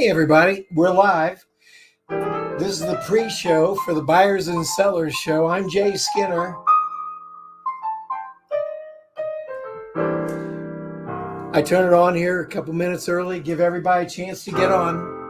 Hey everybody, we're live. This is the pre-show for the Buyers and Sellers Show. I'm Jay Skinner. I turn it on here a couple minutes early, give everybody a chance to get on.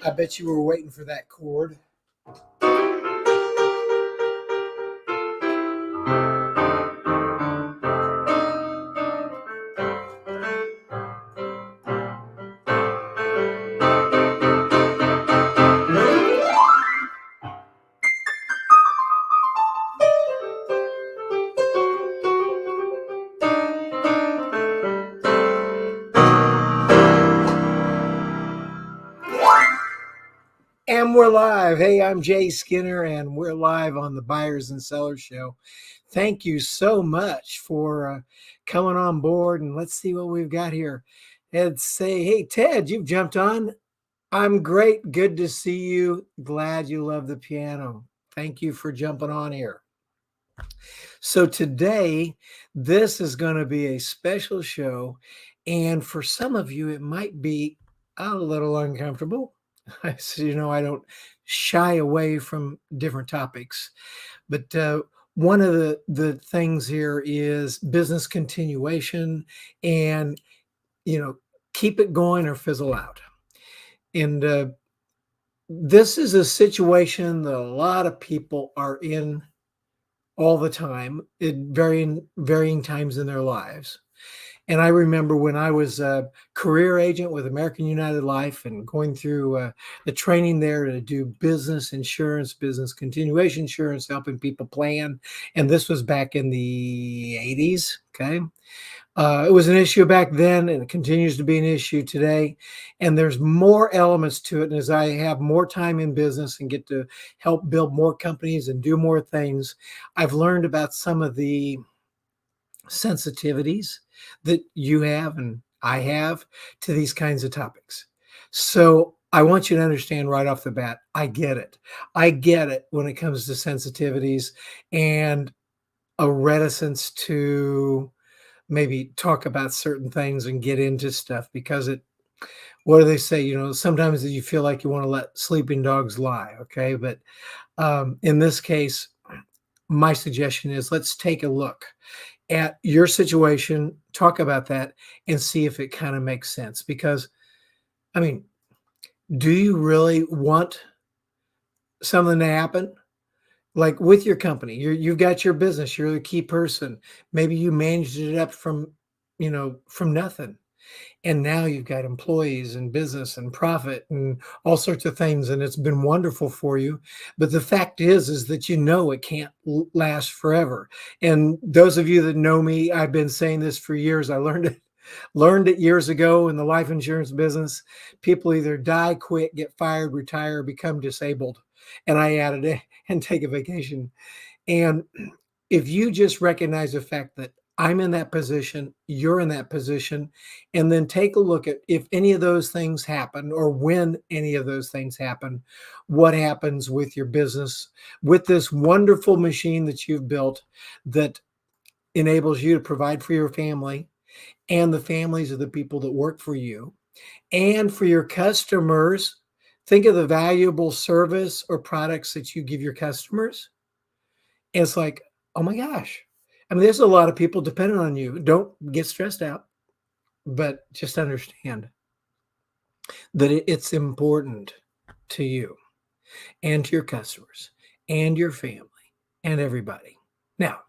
I bet you were waiting for that chord. And we're live. Hey, I'm Jay Skinner, and we're live on the Buyers and Sellers Show. Thank you so much for coming on board, and let's see what we've got here. And say, hey, Ted, you've jumped on. I'm great. Good to see you. Glad you love the piano. Thank you for jumping on here. So today, this is going to be a special show, and for some of you, it might be a little uncomfortable. So, I don't shy away from different topics, but one of the things here is business continuation and, keep it going or fizzle out. And this is a situation that a lot of people are in all the time at varying times in their lives. And I remember when I was a career agent with American United Life and going through the training there to do business insurance, business continuation insurance, helping people plan. And this was back in the 80s. Okay. It was an issue back then, and it continues to be an issue today. And there's more elements to it. And as I have more time in business and get to help build more companies and do more things, I've learned about some of the sensitivities that you have and I have to these kinds of topics. So I want you to understand right off the bat, I get it. I get it when it comes to sensitivities and a reticence to maybe talk about certain things and get into stuff because what do they say? Sometimes you feel like you want to let sleeping dogs lie. Okay. But in this case, my suggestion is let's take a look at your situation, talk about that, and see if it kind of makes sense. Because, do you really want something to happen? Like with your company, you've got your business, you're the key person. Maybe you managed it up from nothing. And now you've got employees and business and profit and all sorts of things. And it's been wonderful for you. But the fact is that it can't last forever. And those of you that know me, I've been saying this for years. I learned it years ago in the life insurance business. People either die, quit, get fired, retire, become disabled. And I added it and take a vacation. And if you just recognize the fact that I'm in that position, you're in that position, and then take a look at if any of those things happen or when any of those things happen, what happens with your business, with this wonderful machine that you've built that enables you to provide for your family and the families of the people that work for you and for your customers Think of the valuable service or products that you give your customers. And it's like, oh my gosh. I mean, there's a lot of people dependent on you. Don't get stressed out, but just understand that it's important to you and to your customers and your family and everybody. Now,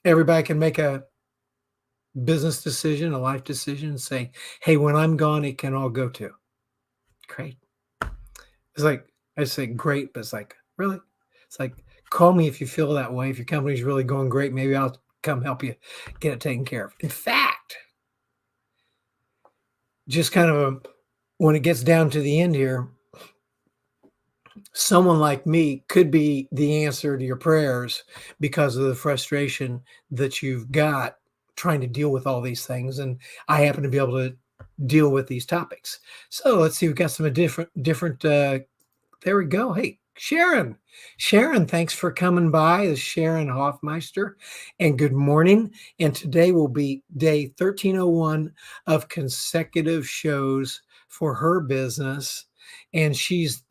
everybody can make a business decision, a life decision, and say, hey, when I'm gone, it can all go to. Great. It's like, I say great, but it's like, really? It's like, call me if you feel that way. If your company's really going great, maybe I'll come help you get it taken care of. In fact, just kind of when it gets down to the end here, someone like me could be the answer to your prayers because of the frustration that you've got trying to deal with all these things. And I happen to be able to deal with these topics. So let's see, we've got some different there we go. Hey, Sharon. Sharon, thanks for coming by. This is Sharon Hoffmeister, and good morning. And today will be day 1301 of consecutive shows for her business. And she's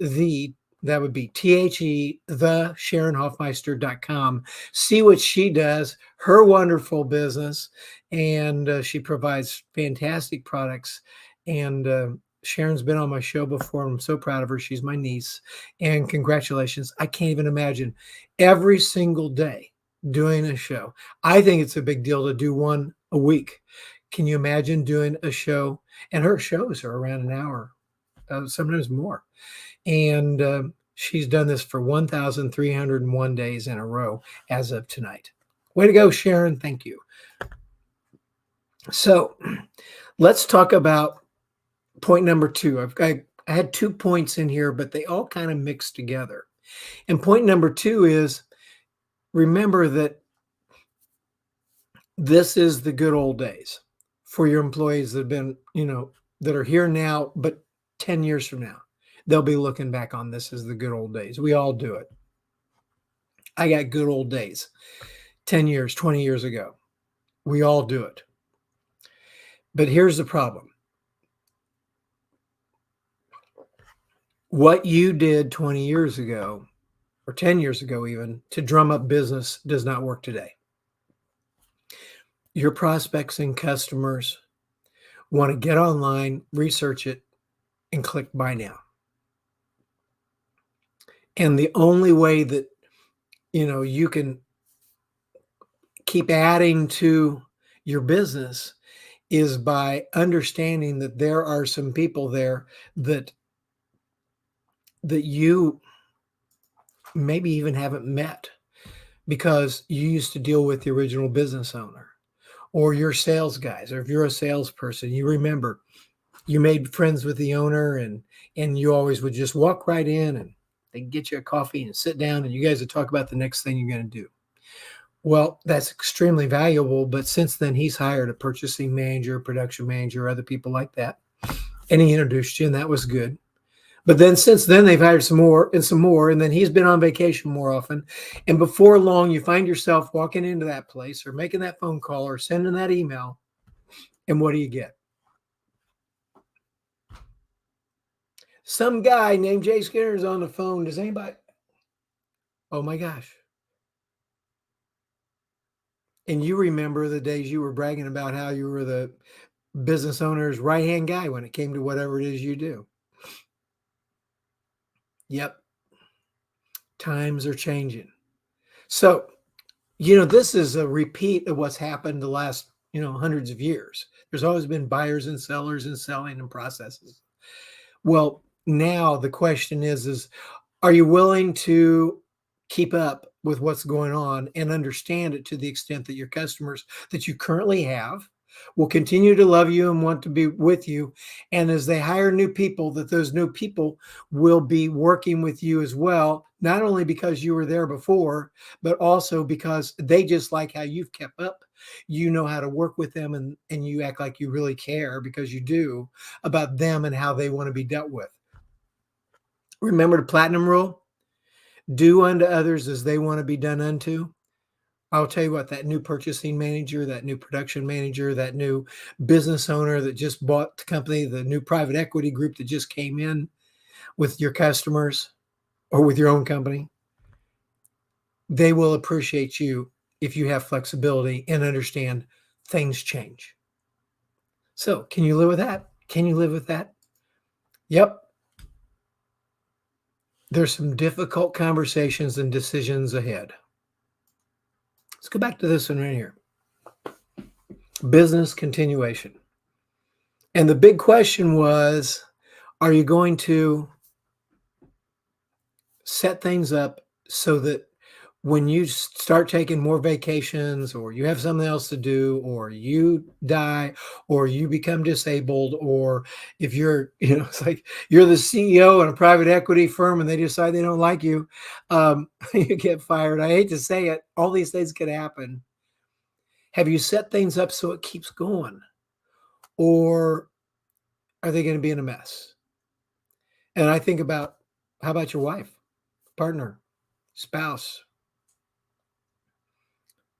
that would be the SharonHoffmeister.com. See what she does, her wonderful business, and she provides fantastic products. And Sharon's been on my show before. I'm so proud of her. She's my niece. And congratulations. I can't even imagine every single day doing a show. I think it's a big deal to do one a week. Can you imagine doing a show? And her shows are around an hour, sometimes more. And she's done this for 1,301 days in a row as of tonight. Way to go, Sharon. Thank you. So let's talk about point number 2. I had 2 points in here, but they all kind of mixed together. And point number 2 is, remember that this is the good old days for your employees that have been, that are here now, but 10 years from now, they'll be looking back on this as the good old days. We all do it. I got good old days 10 years, 20 years ago. We all do it. But here's the problem. What you did 20 years ago, or 10 years ago even, to drum up business does not work today. Your prospects and customers want to get online, research it, and click buy now. And the only way that, you can keep adding to your business is by understanding that there are some people there that you maybe even haven't met because you used to deal with the original business owner or your sales guys, or if you're a salesperson, you remember you made friends with the owner and you always would just walk right in and they'd get you a coffee and sit down and you guys would talk about the next thing you're going to do. Well, that's extremely valuable, but since then he's hired a purchasing manager, production manager, other people like that, and he introduced you, and that was good. But then since then they've hired some more, and then he's been on vacation more often, and before long you find yourself walking into that place or making that phone call or sending that email, and what do you get? Some guy named Jay Skinner is on the phone. Does anybody? Oh my gosh. And you remember the days you were bragging about how you were the business owner's right-hand guy when it came to whatever it is you do. Yep. Times are changing. So, this is a repeat of what's happened the last, hundreds of years. There's always been buyers and sellers and selling and processes. Well, now the question is are you willing to keep up with what's going on and understand it to the extent that your customers that you currently have will continue to love you and want to be with you, and as they hire new people, that those new people will be working with you as well, not only because you were there before, but also because they just like how you've kept up. You know how to work with them, and you act like you really care, because you do, about them and how they want to be dealt with. Remember the platinum rule? Do unto others as they want to be done unto. I'll tell you what, that new purchasing manager, that new production manager, that new business owner that just bought the company, the new private equity group that just came in, with your customers or with your own company, they will appreciate you if you have flexibility and understand things change. So, can you live with that? Can you live with that? Yep. There's some difficult conversations and decisions ahead. Let's go back to this one right here. Business continuation. And the big question was, are you going to set things up so that when you start taking more vacations or you have something else to do or you die or you become disabled or if you're, it's like you're the CEO in a private equity firm and they decide they don't like you, you get fired. I hate to say it. All these things could happen. Have you set things up so it keeps going? Or are they going to be in a mess? And I think about, how about your wife, partner, spouse,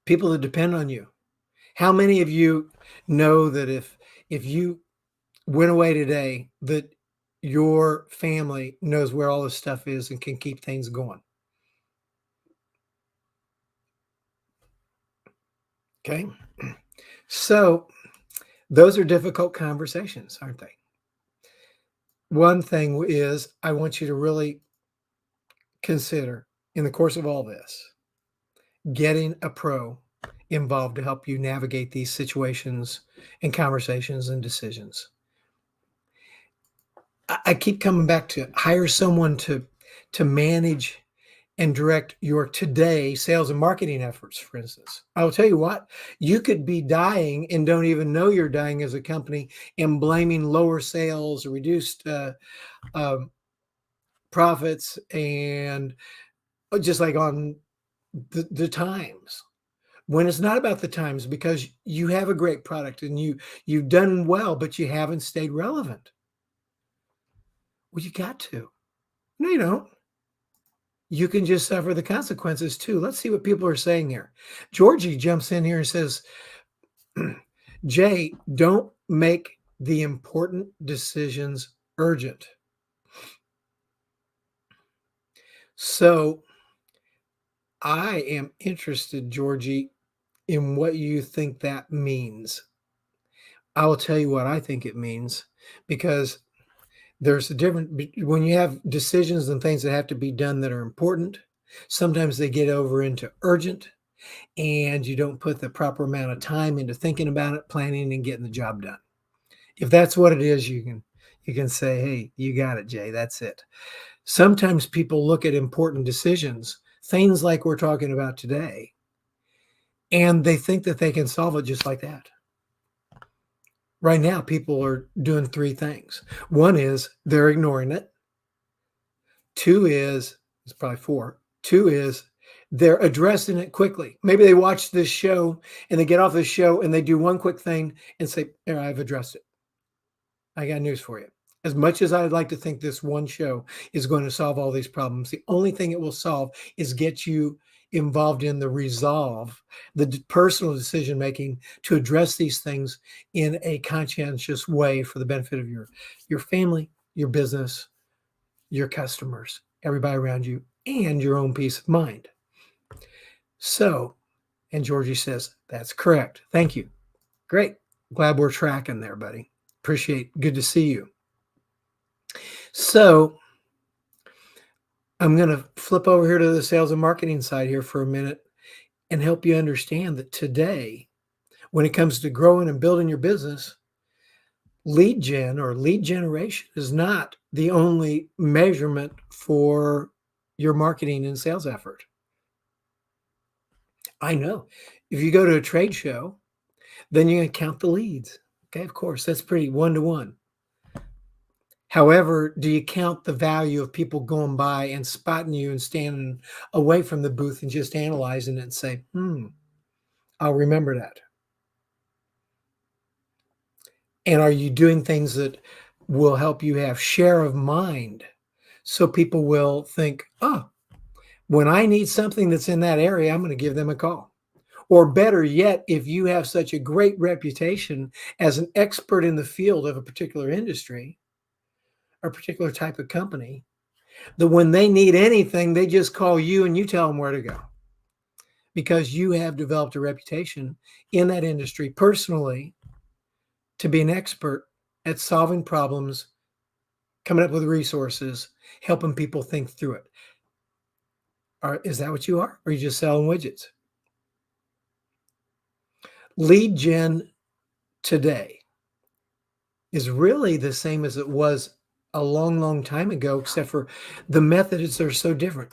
people that depend on you? How many of you know that if you went away today, that your family knows where all this stuff is and can keep things going? Okay. So those are difficult conversations, aren't they? One thing is I want you to really consider in the course of all this, getting a pro involved to help you navigate these situations and conversations and decisions. I keep coming back to hire someone to manage and direct your today sales and marketing efforts, for instance. I will tell you what, you could be dying and don't even know you're dying as a company and blaming lower sales or reduced profits and just like on the times, when it's not about the times, because you have a great product and you've done well, but you haven't stayed relevant. Well, you got to. No, you don't. You can just suffer the consequences too. Let's see what people are saying here. Georgie jumps in here and says, Jay, don't make the important decisions urgent. So I am interested, Georgie, in what you think that means. I will tell you what I think it means, because there's a difference when you have decisions and things that have to be done that are important. Sometimes they get over into urgent and you don't put the proper amount of time into thinking about it, planning, and getting the job done. If that's what it is, you can say, hey, you got it, Jay. That's it. Sometimes people look at important decisions, things like we're talking about today, and they think that they can solve it just like that. Right now, people are doing three things. One is they're ignoring it. Two is, it's probably four. Two is they're addressing it quickly. Maybe they watch this show and they get off this show and they do one quick thing and say, "Here, I've addressed it. I got news for you." As much as I'd like to think this one show is going to solve all these problems, the only thing it will solve is get you involved in the resolve, the personal decision making to address these things in a conscientious way for the benefit of your family, your business, your customers, everybody around you, and your own peace of mind. So, and Georgie says, that's correct. Thank you. Great. Glad we're tracking there, buddy. Appreciate. Good to see you. So I'm going to flip over here to the sales and marketing side here for a minute and help you understand that today, when it comes to growing and building your business, lead gen or lead generation is not the only measurement for your marketing and sales effort. I know. If you go to a trade show, then you're going to count the leads. Okay, of course, that's pretty one-to-one. However, do you count the value of people going by and spotting you and standing away from the booth and just analyzing it and say, I'll remember that? And are you doing things that will help you have share of mind so people will think, oh, when I need something that's in that area, I'm going to give them a call. Or better yet, if you have such a great reputation as an expert in the field of a particular industry, a particular type of company that when they need anything, they just call you and you tell them where to go because you have developed a reputation in that industry personally to be an expert at solving problems, coming up with resources, helping people think through it. Is that what you are? Or are you just selling widgets? Lead gen today is really the same as it was a long, long time ago, except for the methods are so different.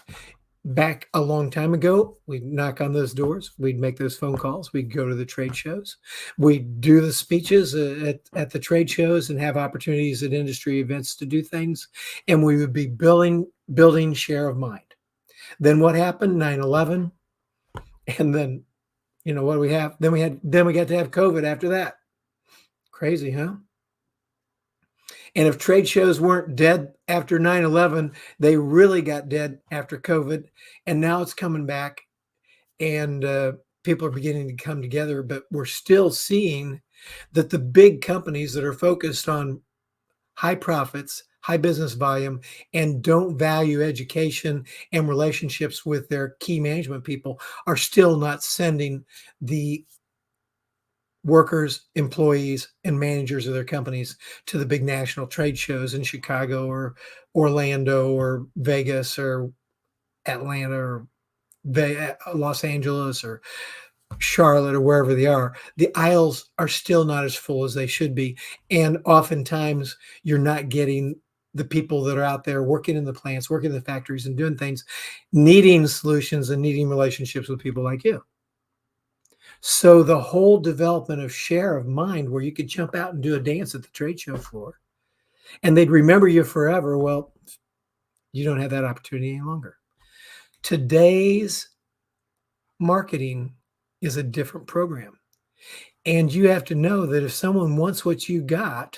Back a long time ago, we'd knock on those doors, we'd make those phone calls, we'd go to the trade shows, we'd do the speeches at the trade shows and have opportunities at industry events to do things, and we would be building share of mind. Then what happened? 9/11, and then what do we have? Then we got to have COVID after that. Crazy, huh? And if trade shows weren't dead after 9/11, they really got dead after COVID. And now it's coming back and people are beginning to come together. But we're still seeing that the big companies that are focused on high profits, high business volume, and don't value education and relationships with their key management people are still not sending the workers, employees, and managers of their companies to the big national trade shows in Chicago or Orlando or Vegas or Atlanta or Los Angeles or Charlotte or wherever they are. The aisles are still not as full as they should be. And oftentimes you're not getting the people that are out there working in the plants, working in the factories and doing things, needing solutions and needing relationships with people like you. So the whole development of share of mind where you could jump out and do a dance at the trade show floor and they'd remember you forever. Well, you don't have that opportunity any longer. Today's marketing is a different program. And you have to know that if someone wants what you got,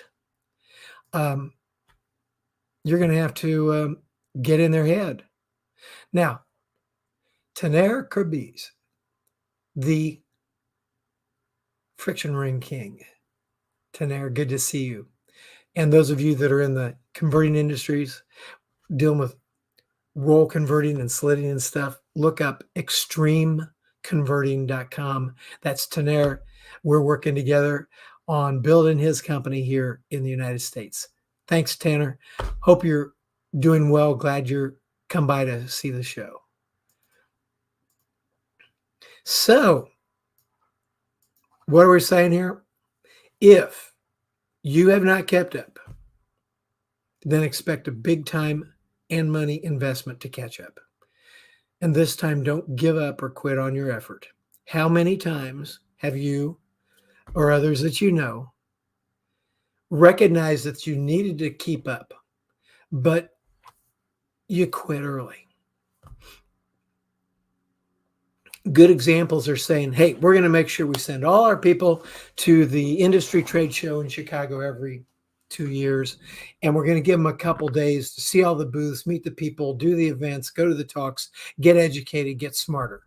you're going to have to get in their head. Now, Taner Kirbiz, the friction ring king. Taner, good to see you. And those of you that are in the converting industries, dealing with roll converting and slitting and stuff, look up extremeconverting.com. That's Taner. We're working together on building his company here in the United States. Thanks, Tanner. Hope you're doing well. Glad you're come by to see the show. So, what are we saying here? If you have not kept up, then expect a big time and money investment to catch up. And this time, don't give up or quit on your effort. How many times have you or others that you know recognized that you needed to keep up, but you quit early? Good examples are saying, hey, we're going to make sure we send all our people to the industry trade show in Chicago every 2 years. And we're going to give them a couple days to see all the booths, meet the people, do the events, go to the talks, get educated, get smarter.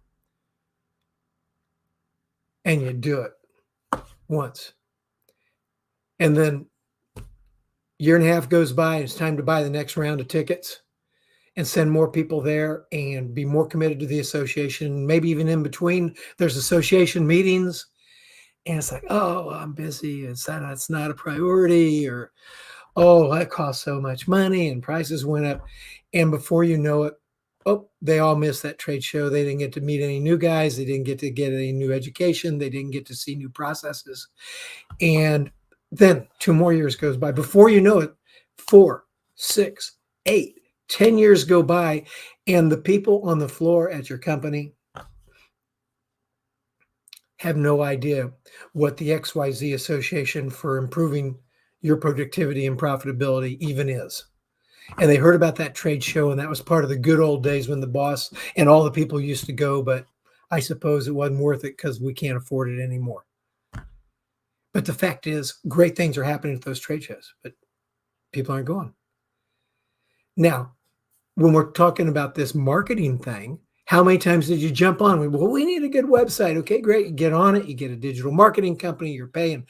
And you do it once. And then a year and a half goes by and it's time to buy the next round of tickets and send more people there and be more committed to the association. Maybe even in between, there's association meetings. And it's like, oh, I'm busy. It's not a priority. Or, oh, that costs so much money and prices went up. And before you know it, oh, they all missed that trade show. They didn't get to meet any new guys. They didn't get to get any new education. They didn't get to see new processes. And then 2 more years goes by. Before you know it, 4, 6, 8, 10 years go by, and the people on the floor at your company have no idea what the XYZ Association for improving your productivity and profitability even is. And they heard about that trade show, and that was part of the good old days when the boss and all the people used to go, but I suppose it wasn't worth it because we can't afford it anymore. But the fact is, great things are happening at those trade shows, but people aren't going. Now, when we're talking about this marketing thing, how many times did you jump on? Well, we need a good website. Okay, great. You get on it. You get a digital marketing company. You're paying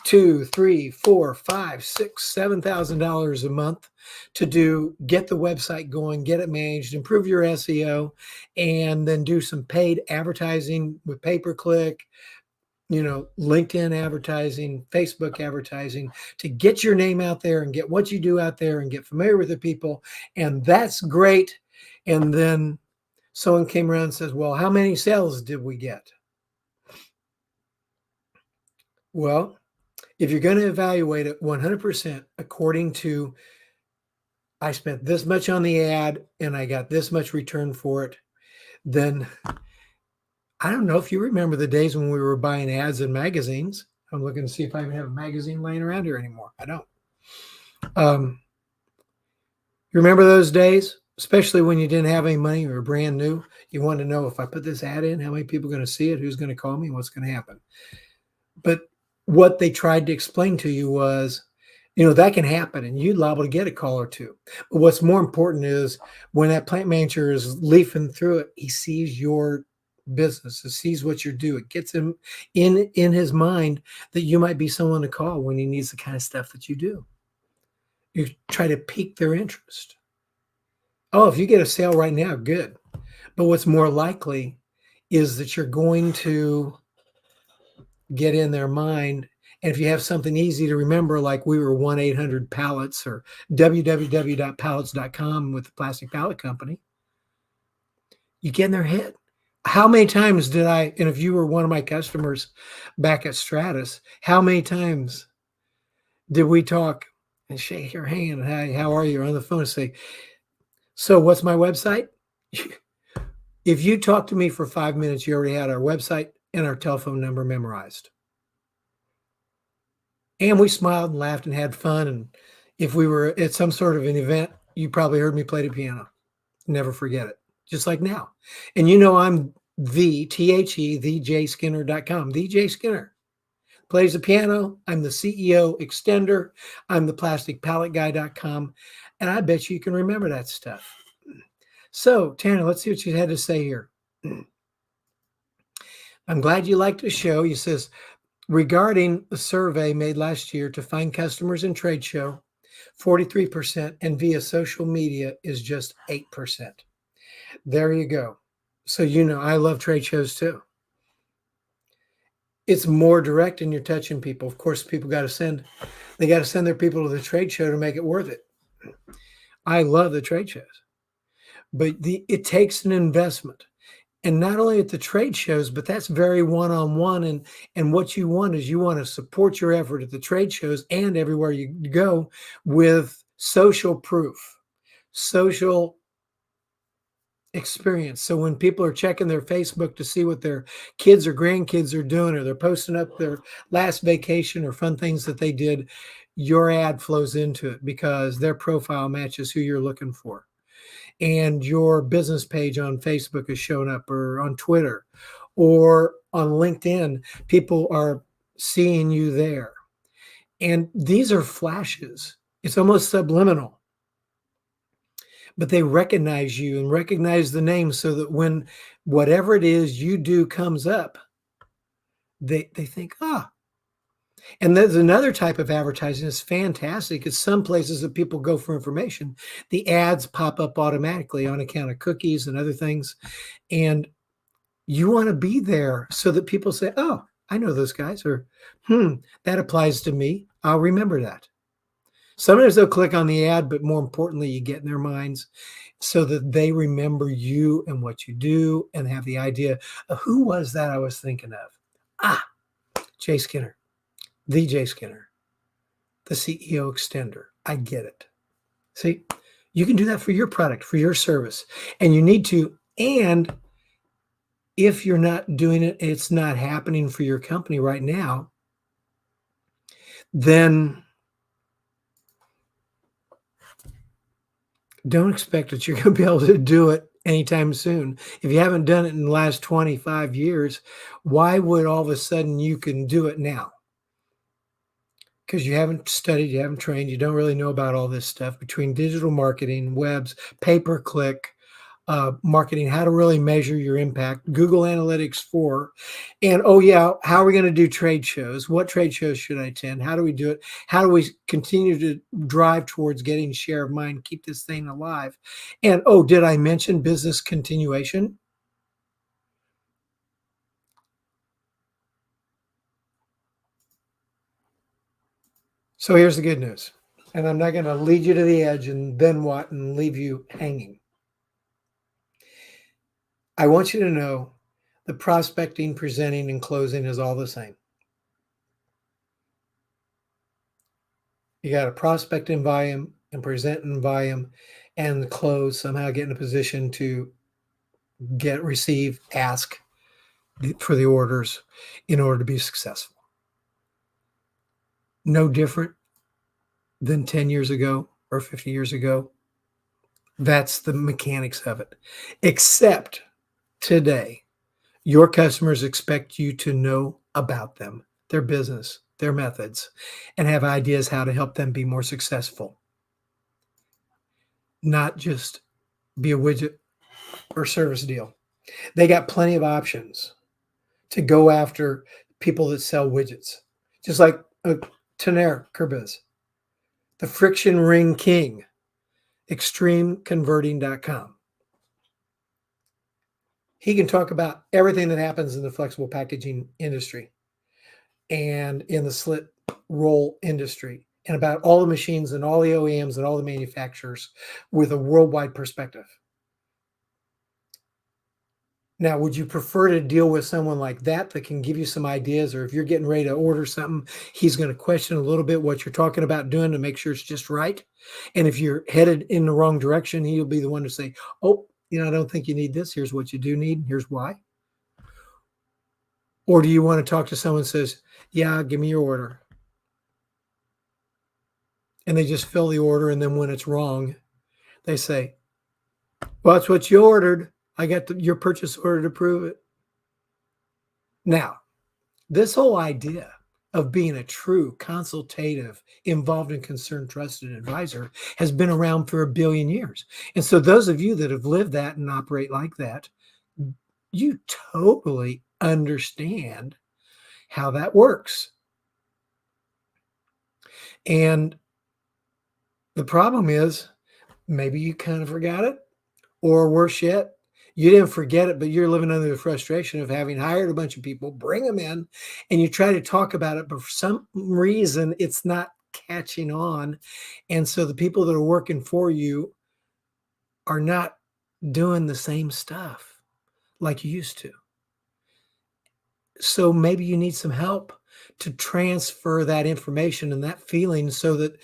two, three, four, five, six, $7,000 a month to get the website going, get it managed, improve your SEO, and then do some paid advertising with pay-per-click, LinkedIn advertising, Facebook advertising to get your name out there and get what you do out there and get familiar with the people. And that's great. And then someone came around and says, well, how many sales did we get? Well, if you're going to evaluate it 100% according to, I spent this much on the ad and I got this much return for it, then I don't know if you remember the days when we were buying ads in magazines. I'm looking to see if I even have a magazine laying around here anymore. I don't. You remember those days? Especially when you didn't have any money, you were brand new. You wanted to know, if I put this ad in, how many people are going to see it, who's going to call me, what's going to happen. But what they tried to explain to you was, that can happen and you're liable to get a call or two. But what's more important is when that plant manager is leafing through it, he sees your business, he sees what you do. It gets him in his mind that you might be someone to call when he needs the kind of stuff that you do. You try to pique their interest. Oh, if you get a sale right now, good. But what's more likely is that you're going to get in their mind. And if you have something easy to remember, like we were 1-800-PALLETS or www.pallets.com with the Plastic Pallet Company, you get in their head. How many times did I, and if you were one of my customers back at Stratus, how many times did we talk and shake your hand? Hi, how are you? On the phone and say, so what's my website? If you talk to me for 5 minutes, you already had our website and our telephone number memorized. And we smiled and laughed and had fun. And if we were at some sort of an event, you probably heard me play the piano. Never forget it. Just like now. And I'm thejayskinner.com. The Jay Skinner plays the piano. I'm the CEO extender. I'm the plasticpalletguy.com. And I bet you can remember that stuff. So, Tanner, let's see what you had to say here. I'm glad you liked the show. You says, regarding a survey made last year to find customers in trade show, 43%, and via social media is just 8%. There you go. So, I love trade shows too. It's more direct and you're touching people. Of course, people got to send their people to the trade show to make it worth it. I love the trade shows, but it takes an investment. And not only at the trade shows, but that's very one-on-one. And what you want is you want to support your effort at the trade shows and everywhere you go with social proof, social experience. So when people are checking their Facebook to see what their kids or grandkids are doing, or they're posting up their last vacation or fun things that they did, your ad flows into it because their profile matches who you're looking for. And your business page on Facebook is showing up, or on Twitter or on LinkedIn, people are seeing you there. And these are flashes. It's almost subliminal. But they recognize you and recognize the name so that when whatever it is you do comes up, they think, And there's another type of advertising that's fantastic. It's some places that people go for information. The ads pop up automatically on account of cookies and other things. And you want to be there so that people say, oh, I know those guys, or, that applies to me. I'll remember that. Sometimes they'll click on the ad, but more importantly, you get in their minds so that they remember you and what you do and have the idea of who was that I was thinking of. Jay Skinner. The Jay Skinner, the CEO extender. I get it. See, you can do that for your product, for your service, and you need to. And if you're not doing it, it's not happening for your company right now, then don't expect that you're going to be able to do it anytime soon. If you haven't done it in the last 25 years, why would all of a sudden you can do it now? Because you haven't studied, you haven't trained, you don't really know about all this stuff between digital marketing, webs, pay-per-click, marketing, how to really measure your impact, Google Analytics 4, and oh yeah, how are we going to do trade shows? What trade shows should I attend? How do we do it? How do we continue to drive towards getting share of mind, keep this thing alive? And oh, did I mention business continuation? So here's the good news. And I'm not going to lead you to the edge and then what and leave you hanging. I want you to know the prospecting, presenting, and closing is all the same. You got to prospect in volume and present in volume and close, somehow get in a position to receive, ask for the orders in order to be successful. No different than 10 years ago or 50 years ago. That's the mechanics of it. Except today, your customers expect you to know about them, their business, their methods, and have ideas how to help them be more successful. Not just be a widget or service deal. They got plenty of options to go after people that sell widgets, just like Taner Kerbez, the friction ring king, extremeconverting.com. He can talk about everything that happens in the flexible packaging industry and in the slit roll industry and about all the machines and all the OEMs and all the manufacturers with a worldwide perspective. Now, would you prefer to deal with someone like that can give you some ideas, or if you're getting ready to order something, he's going to question a little bit what you're talking about doing to make sure it's just right? And if you're headed in the wrong direction, he'll be the one to say, oh, I don't think you need this. Here's what you do need. Here's why. Or do you want to talk to someone who says, yeah, give me your order? And they just fill the order. And then when it's wrong, they say, well, that's what you ordered. I got your purchase order to prove it. Now, this whole idea of being a true consultative, involved and concerned, trusted advisor has been around for 1 billion years. And so those of you that have lived that and operate like that, you totally understand how that works. And the problem is maybe you kind of forgot it, or worse yet, you didn't forget it, but you're living under the frustration of having hired a bunch of people, bring them in, and you try to talk about it, but for some reason, it's not catching on. And so the people that are working for you are not doing the same stuff like you used to. So maybe you need some help to transfer that information and that feeling so that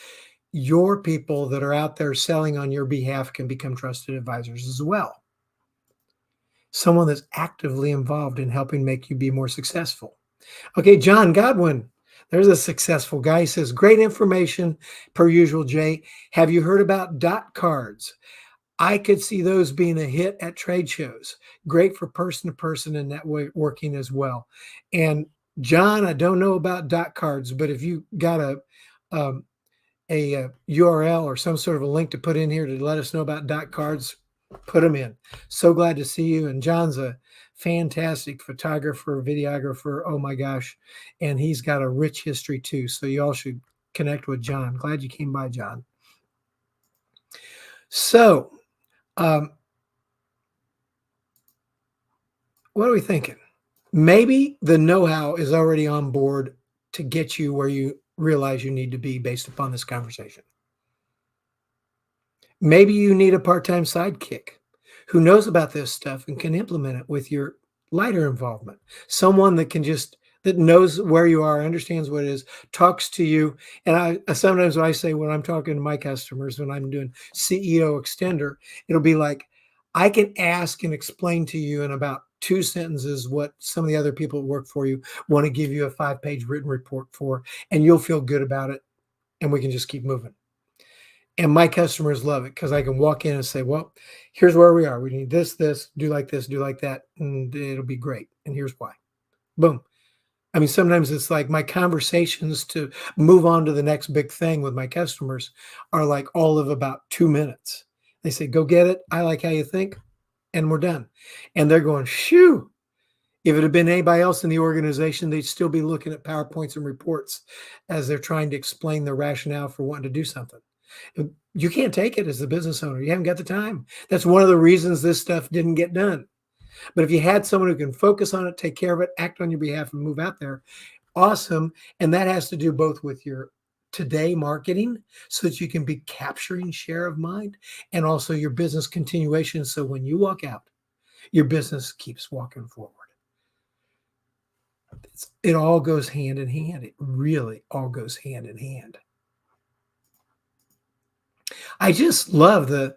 your people that are out there selling on your behalf can become trusted advisors as well. Someone that's actively involved in helping make you be more successful. Okay, John Godwin, there's a successful guy. He says, great information per usual, Jay. Have you heard about dot cards? I could see those being a hit at trade shows. Great for person to person and networking as well. And John, I don't know about dot cards, but if you got a URL or some sort of a link to put in here to let us know about dot cards, put them in. So glad to see you. And John's a fantastic photographer, videographer. Oh my gosh. And he's got a rich history too. So you all should connect with John. Glad you came by, John. So, what are we thinking? Maybe the know-how is already on board to get you where you realize you need to be based upon this conversation. Maybe you need a part-time sidekick who knows about this stuff and can implement it with your lighter involvement. Someone that that knows where you are, understands what it is, talks to you. And I sometimes when I say when I'm talking to my customers, when I'm doing CEO extender, it'll be like, I can ask and explain to you in about 2 sentences what some of the other people that work for you want to give you a 5-page written report for, and you'll feel good about it. And we can just keep moving. And my customers love it because I can walk in and say, well, here's where we are. We need this, do like this, do like that, and it'll be great. And here's why. Boom. I mean, sometimes it's like my conversations to move on to the next big thing with my customers are like all of about 2 minutes. They say, go get it. I like how you think. and we're done. And they're going, shoo. If it had been anybody else in the organization, they'd still be looking at PowerPoints and reports as they're trying to explain the rationale for wanting to do something. You can't take it as the business owner. You haven't got the time. That's one of the reasons this stuff didn't get done. But if you had someone who can focus on it, take care of it, act on your behalf, and move out there, awesome. And that has to do both with your today marketing so that you can be capturing share of mind, and also your business continuation. So when you walk out, your business keeps walking forward. It all goes hand in hand. It really all goes hand in hand. I just love the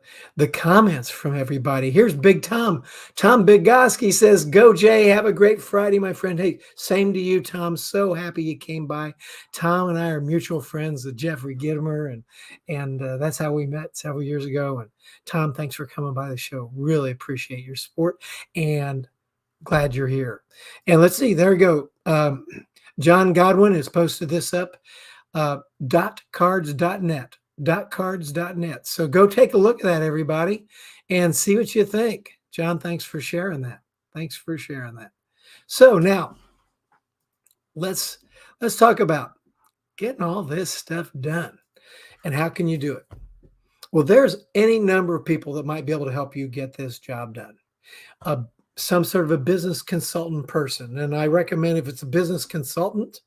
comments from everybody. Here's Big Tom. Tom Bigoski says, "Go Jay, have a great Friday, my friend." Hey, same to you, Tom. So happy you came by. Tom and I are mutual friends with Jeffrey Gittimer, and that's how we met several years ago. And Tom, thanks for coming by the show. Really appreciate your support and glad you're here. And let's see, there we go. John Godwin has posted this up. .cards.net. .cards.net. So go take a look at that, everybody, and see what you think. John, thanks for sharing that. Thanks for sharing that. So now let's talk about getting all this stuff done and how can you do it? Well, there's any number of people that might be able to help you get this job done. Some sort of a business consultant person. And I recommend, if it's a business consultant,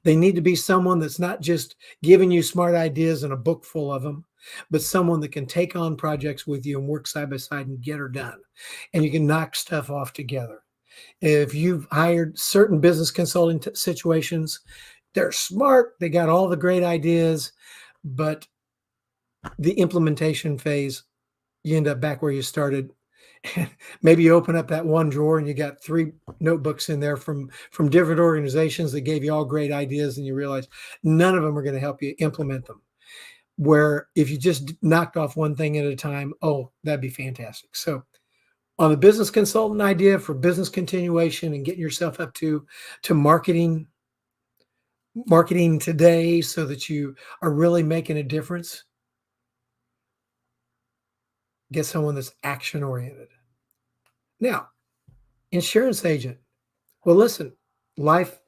they need to be someone that's not just giving you smart ideas and a book full of them, but someone that can take on projects with you and work side by side and get her done. And you can knock stuff off together. If you've hired certain business consulting situations, they're smart. They got all the great ideas, but the implementation phase, you end up back where you started. Maybe you open up that one drawer and you got 3 notebooks in there from different organizations that gave you all great ideas, and you realize none of them are going to help you implement them. Where if you just knocked off one thing at a time, oh, that'd be fantastic. So on the business consultant idea for business continuation and getting yourself up to marketing today so that you are really making a difference, get someone that's action oriented. Now, insurance agent. Well, listen, life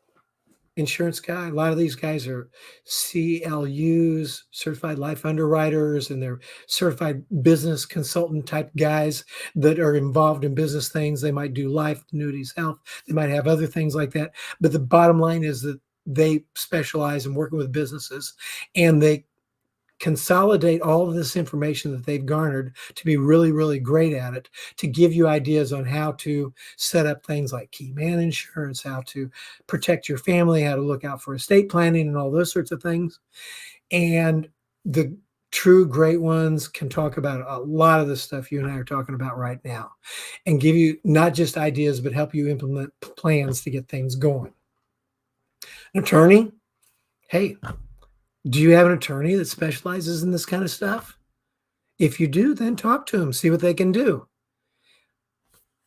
insurance guy, a lot of these guys are CLUs, certified life underwriters, and they're certified business consultant type guys that are involved in business things. They might do life, annuities, health. They might have other things like that. But the bottom line is that they specialize in working with businesses, and they consolidate all of this information that they've garnered to be really, really great at it, to give you ideas on how to set up things like key man insurance, how to protect your family, how to look out for estate planning and all those sorts of things. And the true great ones can talk about a lot of the stuff you and I are talking about right now and give you not just ideas, but help you implement plans to get things going. An attorney, hey, do you have an attorney that specializes in this kind of stuff? If you do, then talk to them, see what they can do.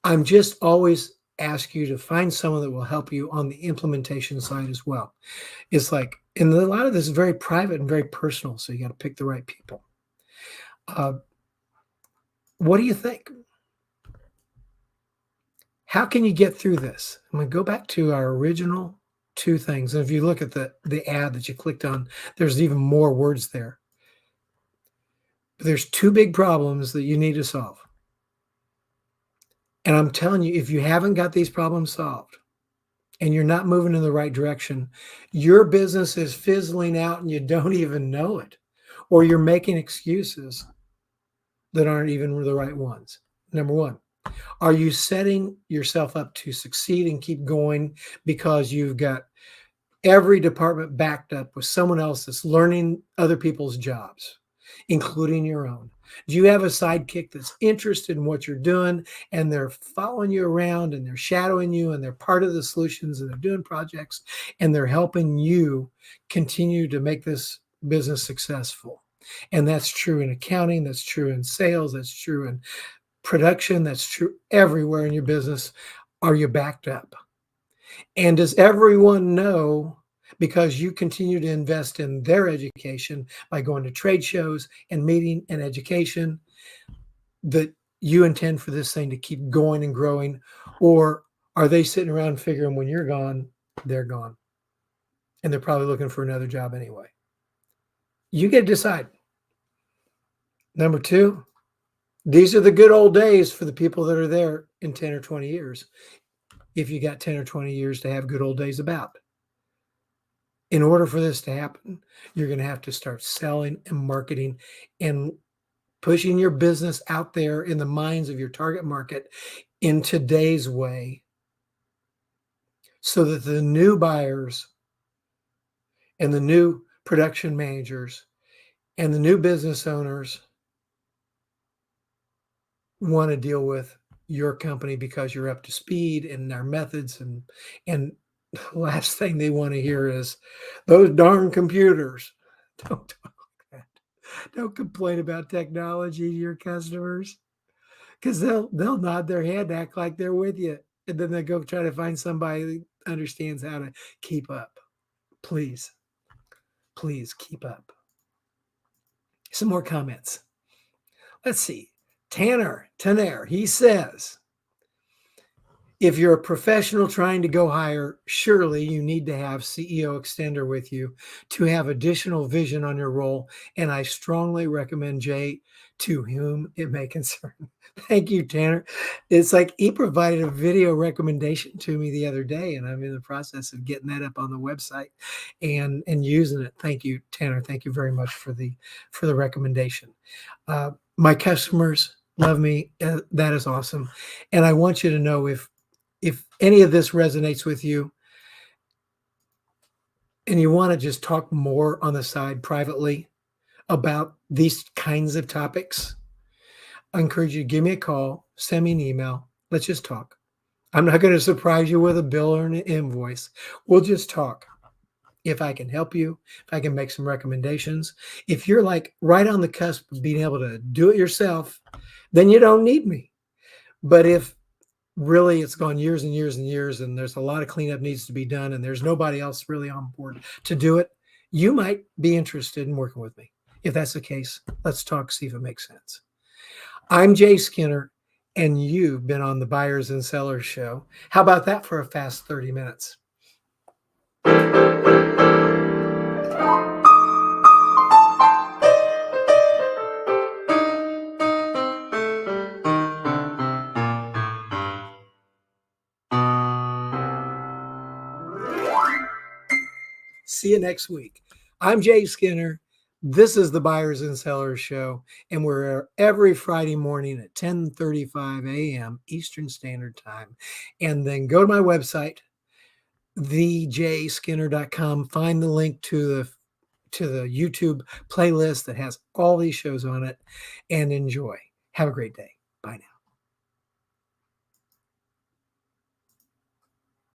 I'm just always ask you to find someone that will help you on the implementation side as well. It's like, and a lot of this is very private and very personal, so you got to pick the right people. What do you think? How can you get through this? I'm going to go back to our original 2 things. And if you look at the ad that you clicked on, there's even more words there. But there's 2 big problems that you need to solve. And I'm telling you, if you haven't got these problems solved and you're not moving in the right direction, your business is fizzling out and you don't even know it, or you're making excuses that aren't even the right ones. Number 1, are you setting yourself up to succeed and keep going because you've got every department backed up with someone else that's learning other people's jobs, including your own? Do you have a sidekick that's interested in what you're doing and they're following you around and they're shadowing you and they're part of the solutions and they're doing projects and they're helping you continue to make this business successful? And that's true in accounting, that's true in sales, that's true in production, that's true everywhere in your business. Are you backed up? And does everyone know, because you continue to invest in their education by going to trade shows and meeting and education, that you intend for this thing to keep going and growing, or are they sitting around figuring when you're gone, they're gone, and they're probably looking for another job anyway? You get to decide. Number two, these are the good old days for the people that are there in 10 or 20 years. If you got 10 or 20 years to have good old days about. In order for this to happen, you're going to have to start selling and marketing and pushing your business out there in the minds of your target market in today's way, so that the new buyers and the new production managers and the new business owners want to deal with your company because you're up to speed in their methods. And the last thing they want to hear is those darn computers. Don't talk like that. Don't complain about technology to your customers, because they'll nod their head and act like they're with you, and then they go try to find somebody that understands how to keep up. Please, please keep up. Some more comments. Let's see. Tanner, he says, if you're a professional trying to go higher, surely you need to have CEO Extender with you to have additional vision on your role. And I strongly recommend Jay, to whom it may concern. Thank you, Tanner. It's like he provided a video recommendation to me the other day, and I'm in the process of getting that up on the website and using it. Thank you, Tanner. Thank you very much for the recommendation. My customers love me. That is awesome. And I want you to know, if any of this resonates with you and you want to just talk more on the side privately about these kinds of topics, I encourage you to give me a call, send me an email. Let's just talk. I'm not going to surprise you with a bill or an invoice. We'll just talk. If I can help you, if I can make some recommendations, if you're like right on the cusp of being able to do it yourself, then you don't need me. But if really it's gone years and years and years, and there's a lot of cleanup needs to be done, and there's nobody else really on board to do it, you might be interested in working with me. If that's the case, let's talk, see if it makes sense. I'm Jay Skinner, and you've been on the Buyers and Sellers Show. How about that for a fast 30 minutes? See you next week. I'm Jay Skinner. This is the Buyers and Sellers Show, and we're every Friday morning at 10:35 a.m. Eastern Standard Time. And then go to my website, thejskinner.com. Find the link to the YouTube playlist that has all these shows on it, and enjoy. Have a great day. Bye now.